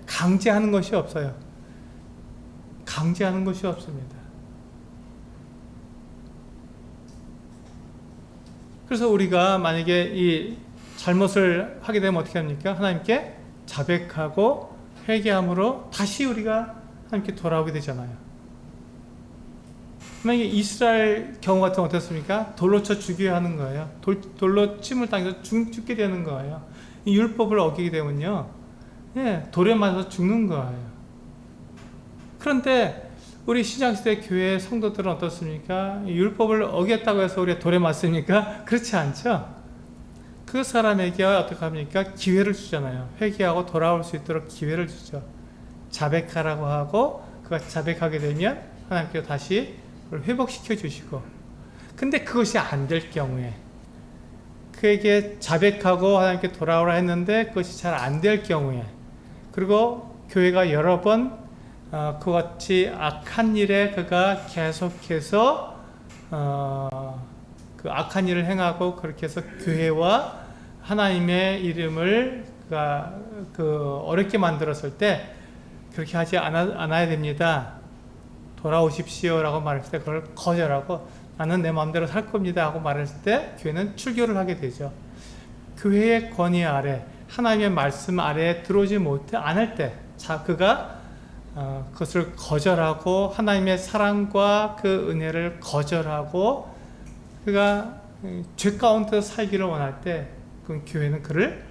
강제하는 것이 없어요. 강제하는 것이 없습니다. 그래서 우리가 만약에 이 잘못을 하게 되면 어떻게 합니까? 하나님께 자백하고 회개함으로 다시 우리가 하나님께 돌아오게 되잖아요. 만약에 이스라엘 경우 같은 건 어떻습니까? 돌로 쳐 죽여야 하는 거예요. 돌로 침을 당해서 죽게 되는 거예요. 이 율법을 어기게 되면요, 돌에 맞아서 죽는 거예요. 그런데 우리 신약시대 교회 성도들은 어떻습니까? 율법을 어겼다고 해서 우리가 돌에 맞습니까? 그렇지 않죠? 그 사람에게 어떻게 합니까? 기회를 주잖아요. 회개하고 돌아올 수 있도록 기회를 주죠. 자백하라고 하고 그가 자백하게 되면 하나님께서 다시 그걸 회복시켜 주시고, 근데 그것이 안 될 경우에 그에게 자백하고 하나님께 돌아오라 했는데 그것이 잘 안 될 경우에, 그리고 교회가 여러 번 그같이 악한 일에 그가 계속해서 그 악한 일을 행하고 그렇게 해서 교회와 하나님의 이름을 어렵게 만들었을 때 그렇게 하지 않아야 됩니다. 돌아오십시오 라고 말했을 때 그걸 거절하고 나는 내 마음대로 살 겁니다 하고 말했을 때 교회는 출교를 하게 되죠. 교회의 권위 아래, 하나님의 말씀 아래에 들어오지 않을 때 그가 그것을 거절하고 하나님의 사랑과 그 은혜를 거절하고 그가 죄 가운데 살기를 원할 때 그 교회는 그를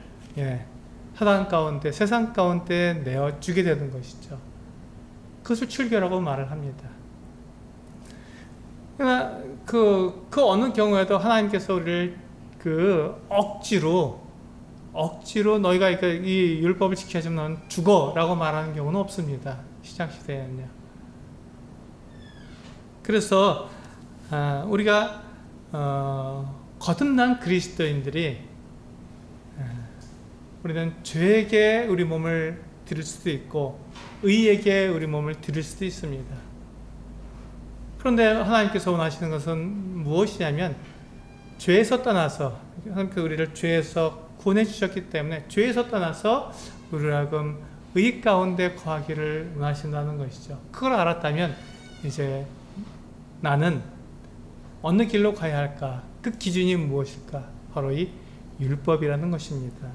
사단 가운데, 세상 가운데 내어주게 되는 것이죠. 그것을 출교라고 말을 합니다. 그러나 그 어느 경우에도 하나님께서 우리를 억지로 너희가 이 율법을 지켜야지 넌 죽어 라고 말하는 경우는 없습니다. 시작시대에는요. 그래서 우리가 거듭난 그리스도인들이 우리는 죄에게 우리 몸을 드릴 수도 있고 의에게 우리 몸을 드릴 수도 있습니다. 그런데 하나님께서 원하시는 것은 무엇이냐면 죄에서 떠나서, 하나님께서 우리를 죄에서 구원해 주셨기 때문에 죄에서 떠나서 우리를 하여금 의 가운데 거하기를 원하신다는 것이죠. 그걸 알았다면 이제 나는 어느 길로 가야 할까? 그 기준이 무엇일까? 바로 이 율법이라는 것입니다.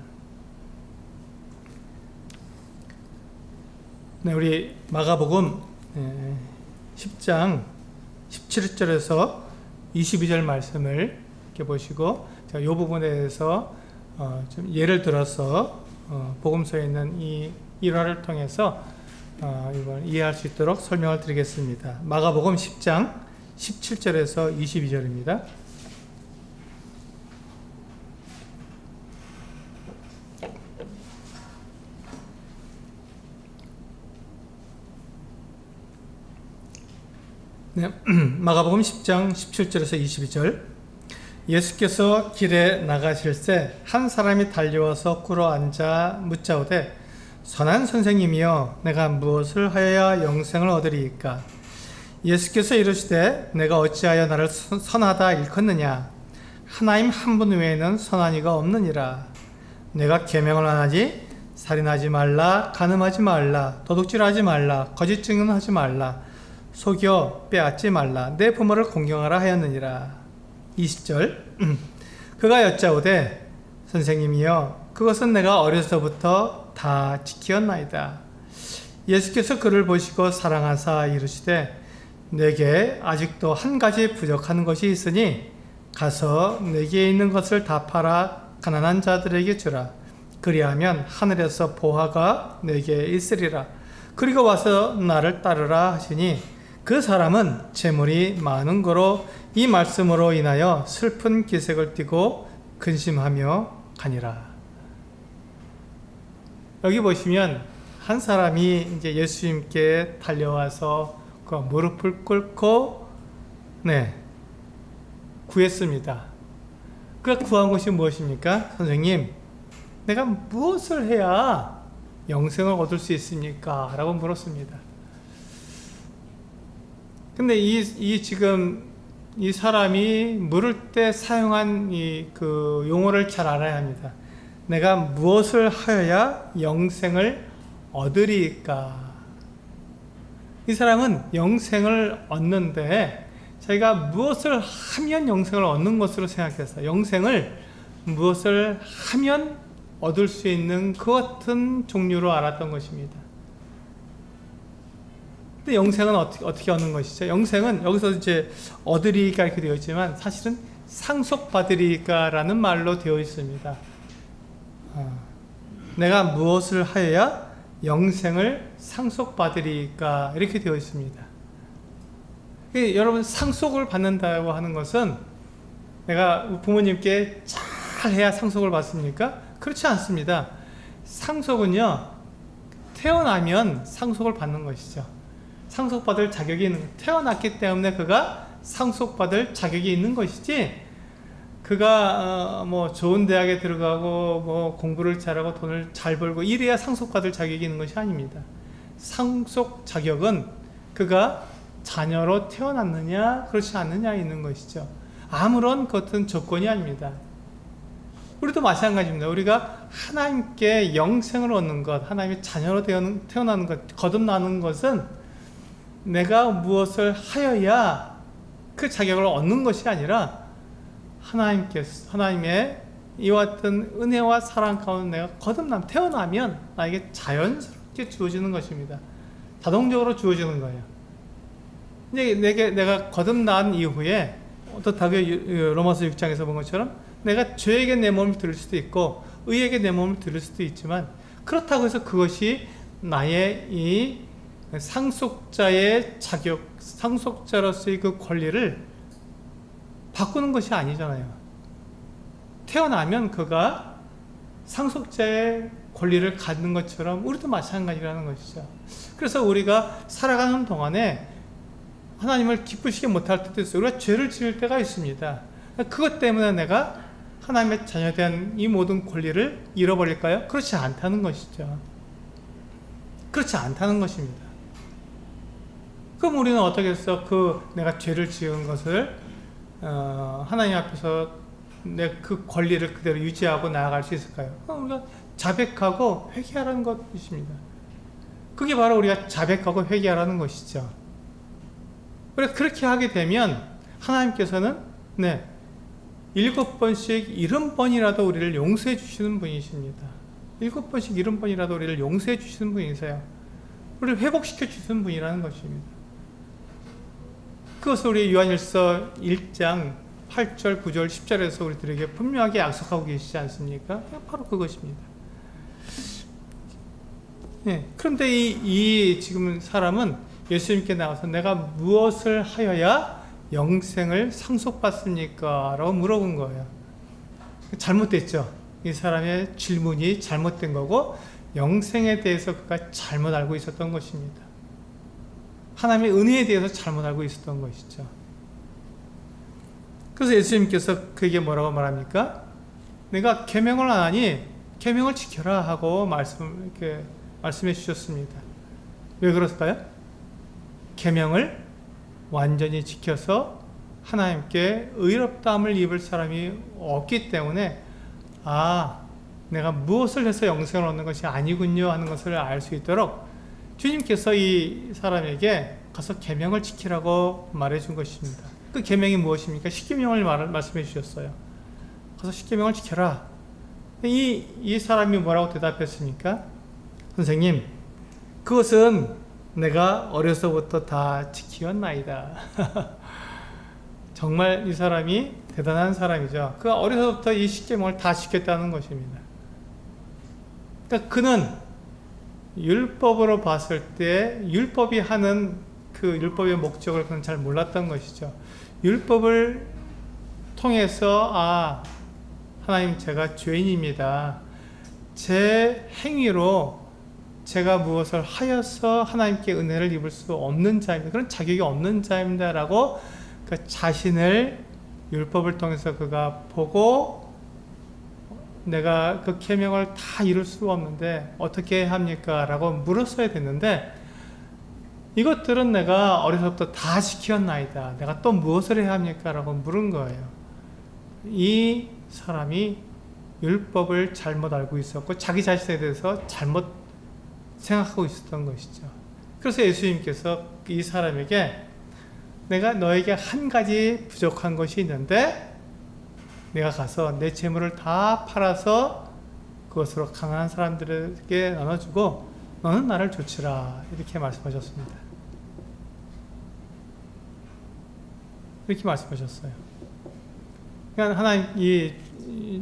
네, 우리 마가복음 10장 17절에서 22절 말씀을 이렇게 보시고, 제가 이 부분에 대해서 좀 예를 들어서 복음서에 있는 이 일화를 통해서 이걸 이해할 수 있도록 설명을 드리겠습니다. 마가복음 10장 17절에서 22절입니다. 네, 마가복음 10장 17절에서 22절. 예수께서 길에 나가실새 한 사람이 달려와서 꿇어 앉아 묻자오되 선한 선생님이여 내가 무엇을 하여야 영생을 얻으리이까? 예수께서 이르시되 내가 어찌하여 나를 선하다 일컫느냐? 하나님 한 분 외에는 선한 이가 없느니라. 내가 계명을 안 하지? 살인하지 말라, 간음하지 말라, 도둑질하지 말라, 거짓 증언하지 말라, 속여 빼앗지 말라, 내 부모를 공경하라 하였느니라. 20절 그가 여짜오되 선생님이여 그것은 내가 어려서부터 다 지키었나이다. 예수께서 그를 보시고 사랑하사 이르시되 내게 아직도 한 가지 부족한 것이 있으니 가서 내게 있는 것을 다 팔아 가난한 자들에게 주라. 그리하면 하늘에서 보화가 내게 있으리라. 그리고 와서 나를 따르라 하시니 그 사람은 재물이 많은 거로 이 말씀으로 인하여 슬픈 기색을 띠고 근심하며 가니라. 여기 보시면 한 사람이 이제 예수님께 달려와서 그 무릎을 꿇고 구했습니다. 그 구한 것이 무엇입니까? 선생님, 내가 무엇을 해야 영생을 얻을 수 있습니까? 라고 물었습니다. 근데 지금 이 사람이 물을 때 사용한 그 용어를 잘 알아야 합니다. 내가 무엇을 하여야 영생을 얻으리까? 이 사람은 영생을 얻는데 자기가 무엇을 하면 영생을 얻는 것으로 생각했어요. 영생을 무엇을 하면 얻을 수 있는 그 같은 종류로 알았던 것입니다. 근데 영생은 어떻게 얻는 것이죠? 영생은 여기서 이제 얻으리가 이렇게 되어 있지만 사실은 상속받으리가라는 말로 되어 있습니다. 내가 무엇을 하여야 영생을 상속받으리까 이렇게 되어 있습니다. 여러분 상속을 받는다고 하는 것은 내가 부모님께 잘 해야 상속을 받습니까? 그렇지 않습니다. 상속은요 태어나면 상속을 받는 것이죠. 상속받을 자격이 있는 것. 태어났기 때문에 그가 상속받을 자격이 있는 것이지 그가 뭐 좋은 대학에 들어가고 뭐 공부를 잘하고 돈을 잘 벌고 이래야 상속받을 자격이 있는 것이 아닙니다. 상속 자격은 그가 자녀로 태어났느냐 그렇지 않느냐에 있는 것이죠. 아무런 같은 조건이 아닙니다. 우리도 마찬가지입니다. 우리가 하나님께 영생을 얻는 것, 하나님의 자녀로 태어나는 것, 거듭나는 것은 내가 무엇을 하여야 그 자격을 얻는 것이 아니라 하나님의 이와 같은 은혜와 사랑 가운데 내가 태어나면 나에게 자연스럽게 주어지는 것입니다. 자동적으로 주어지는 거예요. 내가 거듭난 이후에 어떻다고 로마서 6장에서 본 것처럼 내가 죄에게 내 몸을 드릴 수도 있고 의에게 내 몸을 드릴 수도 있지만 그렇다고 해서 그것이 나의 이 상속자의 자격, 상속자로서의 그 권리를 바꾸는 것이 아니잖아요. 태어나면 그가 상속자의 권리를 갖는 것처럼 우리도 마찬가지라는 것이죠. 그래서 우리가 살아가는 동안에 하나님을 기쁘시게 못할 때도 있어요. 우리가 죄를 지을 때가 있습니다. 그것 때문에 내가 하나님의 자녀된 이 모든 권리를 잃어버릴까요? 그렇지 않다는 것이죠. 그렇지 않다는 것입니다. 그럼 우리는 어떻게 해서 내가 죄를 지은 것을 하나님 앞에서 내 그 권리를 그대로 유지하고 나아갈 수 있을까요? 우리가 자백하고 회개하라는 것입니다. 그게 바로 우리가 자백하고 회개하라는 것이죠. 우리가 그렇게 하게 되면 하나님께서는 7번씩 70번이라도 우리를 용서해 주시는 분이십니다. 7번씩 70번이라도 우리를 용서해 주시는 분이세요. 우리를 회복시켜 주시는 분이라는 것입니다. 그것을 우리 요한일서 1장 8절, 9절, 10절에서 우리들에게 분명하게 약속하고 계시지 않습니까? 바로 그것입니다. 그런데 이 지금 사람은 예수님께 나와서 내가 무엇을 하여야 영생을 상속받습니까? 라고 물어본 거예요. 잘못됐죠. 이 사람의 질문이 잘못된 거고 영생에 대해서 그가 잘못 알고 있었던 것입니다. 하나님의 은혜에 대해서 잘못 알고 있었던 것이죠. 그래서 예수님께서 그에게 뭐라고 말합니까? 내가 계명을 안 하니 계명을 지켜라 하고 말씀해 주셨습니다. 왜 그럴까요? 계명을 완전히 지켜서 하나님께 의롭다함을 입을 사람이 없기 때문에 내가 무엇을 해서 영생을 얻는 것이 아니군요 하는 것을 알 수 있도록 주님께서 이 사람에게 가서 계명을 지키라고 말해준 것입니다. 그 계명이 무엇입니까? 십계명을 말씀해 주셨어요. 가서 십계명을 지켜라. 이 사람이 뭐라고 대답했습니까? 선생님, 그것은 내가 어려서부터 다 지키었나이다. 정말 이 사람이 대단한 사람이죠. 그가 어려서부터 이 십계명을 다 지켰다는 것입니다. 그러니까 그는 율법으로 봤을 때 율법이 하는 그 율법의 목적을 그는 잘 몰랐던 것이죠. 율법을 통해서 하나님, 제가 죄인입니다. 제 행위로 제가 무엇을 하여서 하나님께 은혜를 입을 수 없는 자입니다. 그런 자격이 없는 자입니다 라고 그 자신을 율법을 통해서 그가 보고 내가 그 계명을 다 이룰 수 없는데 어떻게 합니까? 라고 물었어야 됐는데 이것들은 내가 어려서부터 다 지켰나이다. 내가 또 무엇을 해야 합니까? 라고 물은 거예요. 이 사람이 율법을 잘못 알고 있었고 자기 자신에 대해서 잘못 생각하고 있었던 것이죠. 그래서 예수님께서 이 사람에게 내가 너에게 한 가지 부족한 것이 있는데 내가 가서 내 재물을 다 팔아서 그것으로 가난한 사람들에게 나눠주고 너는 나를 좇으라 이렇게 말씀하셨습니다. 이렇게 말씀하셨어요. 그러니까 하나님,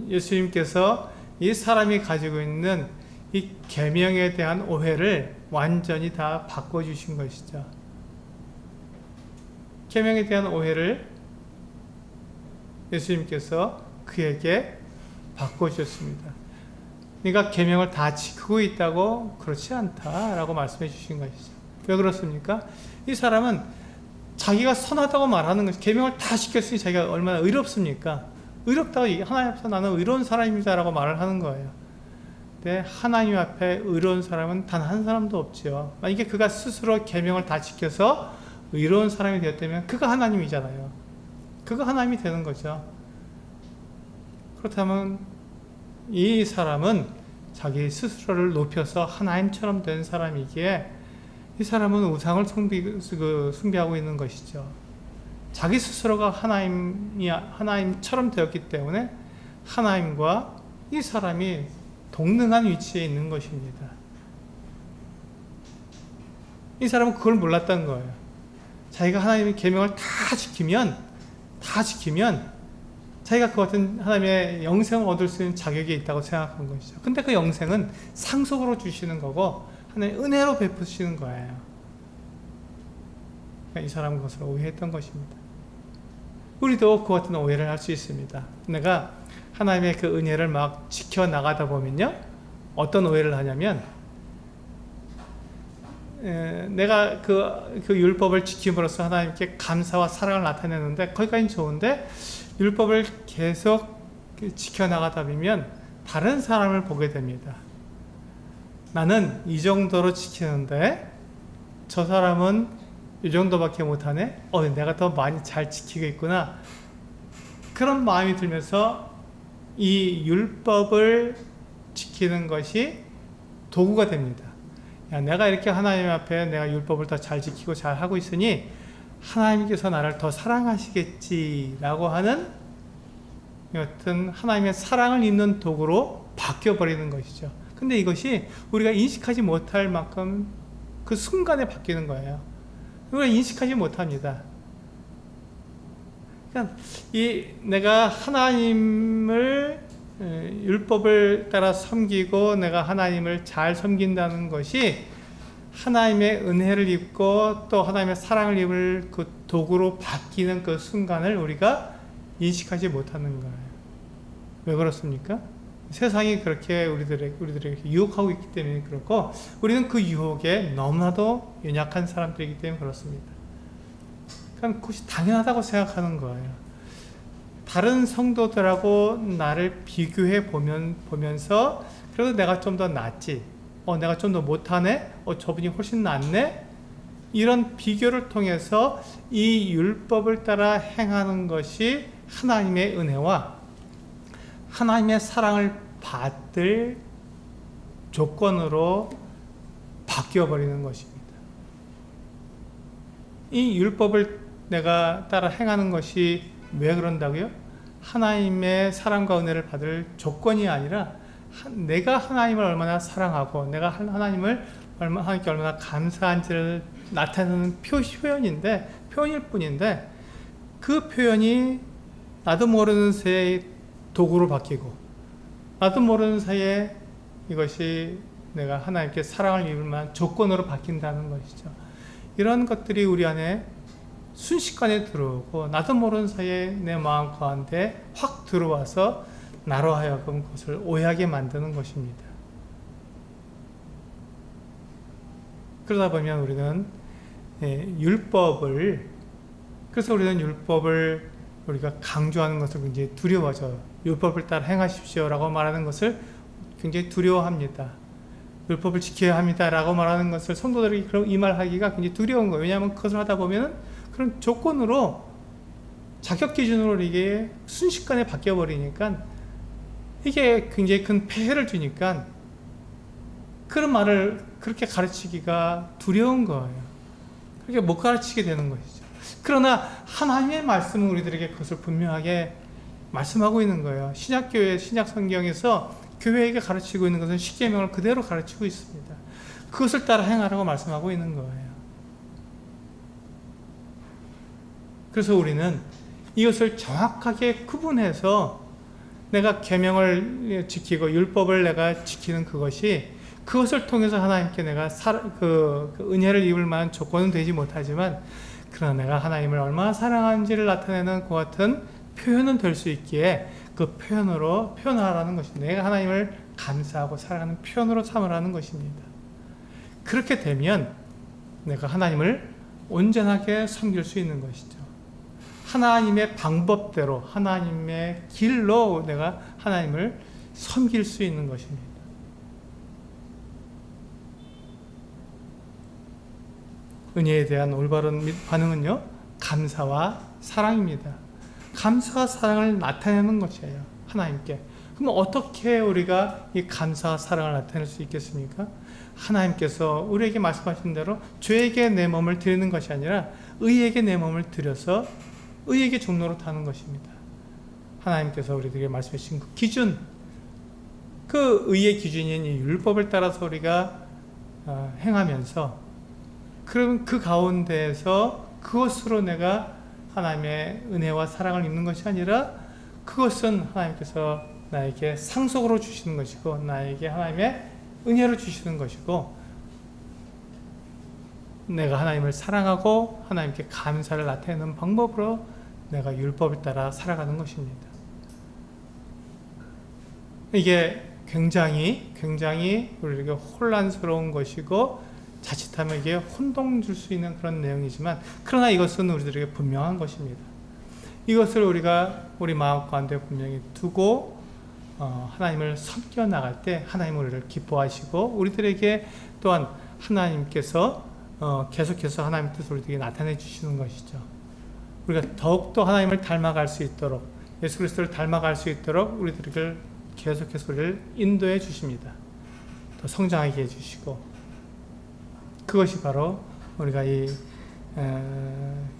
예수님께서 이 사람이 가지고 있는 이 계명에 대한 오해를 완전히 다 바꿔주신 것이죠. 계명에 대한 오해를 예수님께서 그에게 바꿔주셨습니다. 네가 계명을 다 지키고 있다고? 그렇지 않다라고 말씀해 주신 것이죠. 왜 그렇습니까? 이 사람은 자기가 선하다고 말하는 것이 계명을 다 지켰으니 자기가 얼마나 의롭습니까? 의롭다고 하나님 앞에서 나는 의로운 사람입니다 라고 말을 하는 거예요. 근데 하나님 앞에 의로운 사람은 단 한 사람도 없지요. 만약에 그가 스스로 계명을 다 지켜서 의로운 사람이 되었다면 그가 하나님이잖아요. 그가 하나님이 되는 거죠. 그렇다면 이 사람은 자기 스스로를 높여서 하나님처럼 된 사람이기에 이 사람은 우상을 숭배하고 있는 것이죠. 자기 스스로가 하나님처럼 되었기 때문에 하나님과 이 사람이 동등한 위치에 있는 것입니다. 이 사람은 그걸 몰랐던 거예요. 자기가 하나님의 계명을 다 지키면 자기가 그 같은 하나님의 영생을 얻을 수 있는 자격이 있다고 생각한 것이죠. 근데 그 영생은 상속으로 주시는 거고 하나님의 은혜로 베푸시는 거예요. 이 사람은 그것을 오해했던 것입니다. 우리도 그 같은 오해를 할 수 있습니다. 내가 하나님의 그 은혜를 막 지켜나가다 보면요, 어떤 오해를 하냐면 내가 그 율법을 지킴으로써 하나님께 감사와 사랑을 나타내는데 거기까지는 좋은데 율법을 계속 지켜나가다 보면 다른 사람을 보게 됩니다. 나는 이 정도로 지키는데 저 사람은 이 정도밖에 못하네? 내가 더 많이 잘 지키고 있구나. 그런 마음이 들면서 이 율법을 지키는 것이 도구가 됩니다. 내가 이렇게 하나님 앞에 내가 율법을 더 잘 지키고 잘 하고 있으니 하나님께서 나를 더 사랑하시겠지라고 하는 여튼 하나님의 사랑을 입는 도구로 바뀌어버리는 것이죠. 근데 이것이 우리가 인식하지 못할 만큼 그 순간에 바뀌는 거예요. 우리가 인식하지 못합니다. 그러니까 내가 하나님을 율법을 따라 섬기고 내가 하나님을 잘 섬긴다는 것이 하나님의 은혜를 입고 또 하나님의 사랑을 입을 그 도구로 바뀌는 그 순간을 우리가 인식하지 못하는 거예요. 왜 그렇습니까? 세상이 그렇게 우리들에게 유혹하고 있기 때문에 그렇고 우리는 그 유혹에 너무나도 연약한 사람들이기 때문에 그렇습니다. 그럼 그것이 당연하다고 생각하는 거예요. 다른 성도들하고 나를 비교해 보면서 그래도 내가 좀 더 낫지. 내가 좀 더 못하네? 저분이 훨씬 낫네? 이런 비교를 통해서 이 율법을 따라 행하는 것이 하나님의 은혜와 하나님의 사랑을 받을 조건으로 바뀌어버리는 것입니다. 이 율법을 내가 따라 행하는 것이 왜 그런다고요? 하나님의 사랑과 은혜를 받을 조건이 아니라 내가 하나님을 얼마나 사랑하고 내가 하나님께 얼마나 감사한지를 나타내는 표현일 뿐인데 그 표현이 나도 모르는 새에 도구로 바뀌고 나도 모르는 사이에 이것이 내가 하나님께 사랑을 입을 만한 조건으로 바뀐다는 것이죠. 이런 것들이 우리 안에 순식간에 들어오고 나도 모르는 사이에 내 마음 가운데 확 들어와서 나로 하여금 그것을 오해하게 만드는 것입니다. 그러다 보면 우리는 그래서 우리는 율법을 우리가 강조하는 것을 굉장히 두려워져요. 율법을 따라 행하십시오 라고 말하는 것을 굉장히 두려워합니다. 율법을 지켜야 합니다 라고 말하는 것을 성도들이 이 말하기가 굉장히 두려운 거예요. 왜냐하면 그것을 하다 보면 그런 조건으로 자격 기준으로 이게 순식간에 바뀌어 버리니까 이게 굉장히 큰 폐해를 주니까 그런 말을 그렇게 가르치기가 두려운 거예요. 그렇게 못 가르치게 되는 것이죠. 그러나 하나님의 말씀은 우리들에게 그것을 분명하게 말씀하고 있는 거예요. 신약교회, 신약성경에서 교회에게 가르치고 있는 것은 십계명을 그대로 가르치고 있습니다. 그것을 따라 행하라고 말씀하고 있는 거예요. 그래서 우리는 이것을 정확하게 구분해서 내가 계명을 지키고 율법을 내가 지키는 그것을 통해서 하나님께 내가 그 은혜를 입을 만한 조건은 되지 못하지만 그러나 내가 하나님을 얼마나 사랑하는지를 나타내는 그 같은 표현은 될 수 있기에 그 표현으로 표현하라는 것입니다. 내가 하나님을 감사하고 사랑하는 표현으로 삼으라는 것입니다. 그렇게 되면 내가 하나님을 온전하게 섬길 수 있는 것이죠. 하나님의 방법대로 하나님의 길로 내가 하나님을 섬길 수 있는 것입니다. 은혜에 대한 올바른 반응은요, 감사와 사랑입니다. 감사와 사랑을 나타내는 것이에요, 하나님께. 그럼 어떻게 우리가 이 감사와 사랑을 나타낼 수 있겠습니까? 하나님께서 우리에게 말씀하신 대로 죄에게 내 몸을 드리는 것이 아니라 의에게 내 몸을 드려서 의에게 종로로 타는 것입니다. 하나님께서 우리들에게 말씀하신 그 기준, 그 의의 기준인 이 율법을 따라서 우리가 행하면서 그럼 그 가운데에서 그것으로 내가 하나님의 은혜와 사랑을 입는 것이 아니라 그것은 하나님께서 나에게 상속으로 주시는 것이고 나에게 하나님의 은혜로 주시는 것이고 내가 하나님을 사랑하고 하나님께 감사를 나타내는 방법으로 내가 율법을 따라 살아가는 것입니다. 이게 굉장히 우리에게 혼란스러운 것이고 자칫하면 이게 혼동 줄 수 있는 그런 내용이지만 그러나 이것은 우리들에게 분명한 것입니다. 이것을 우리가 우리 마음 가운데 분명히 두고 하나님을 섬겨 나갈 때 하나님 우리를 기뻐하시고 우리들에게 또한 하나님께서 계속해서 하나님 뜻을 우리에게 나타내 주시는 것이죠. 우리가 더욱더 하나님을 닮아갈 수 있도록 예수 그리스도를 닮아갈 수 있도록 우리들을 계속해서 우리를 인도해 주십니다. 더 성장하게 해주시고 그것이 바로 우리가 이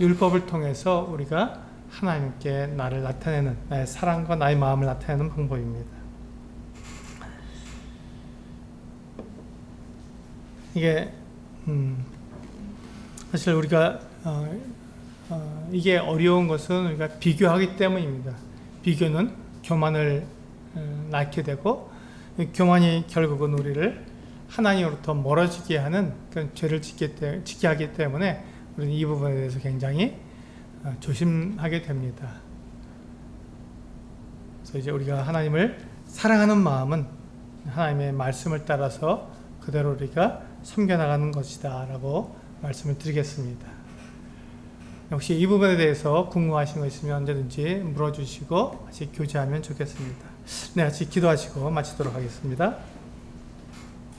율법을 통해서 우리가 하나님께 나를 나타내는 나의 사랑과 나의 마음을 나타내는 방법입니다. 이게 사실 우리가 이게 어려운 것은 우리가 비교하기 때문입니다. 비교는 교만을 낳게 되고 교만이 결국은 우리를 하나님으로부터 멀어지게 하는 그런 죄를 짓게 하기 때문에 우리는 이 부분에 대해서 굉장히 조심하게 됩니다. 그래서 이제 우리가 하나님을 사랑하는 마음은 하나님의 말씀을 따라서 그대로 우리가 섬겨나가는 것이다 라고 말씀을 드리겠습니다. 혹시 이 부분에 대해서 궁금하신 거 있으면 언제든지 물어주시고 같이 교제하면 좋겠습니다. 네, 같이 기도하시고 마치도록 하겠습니다.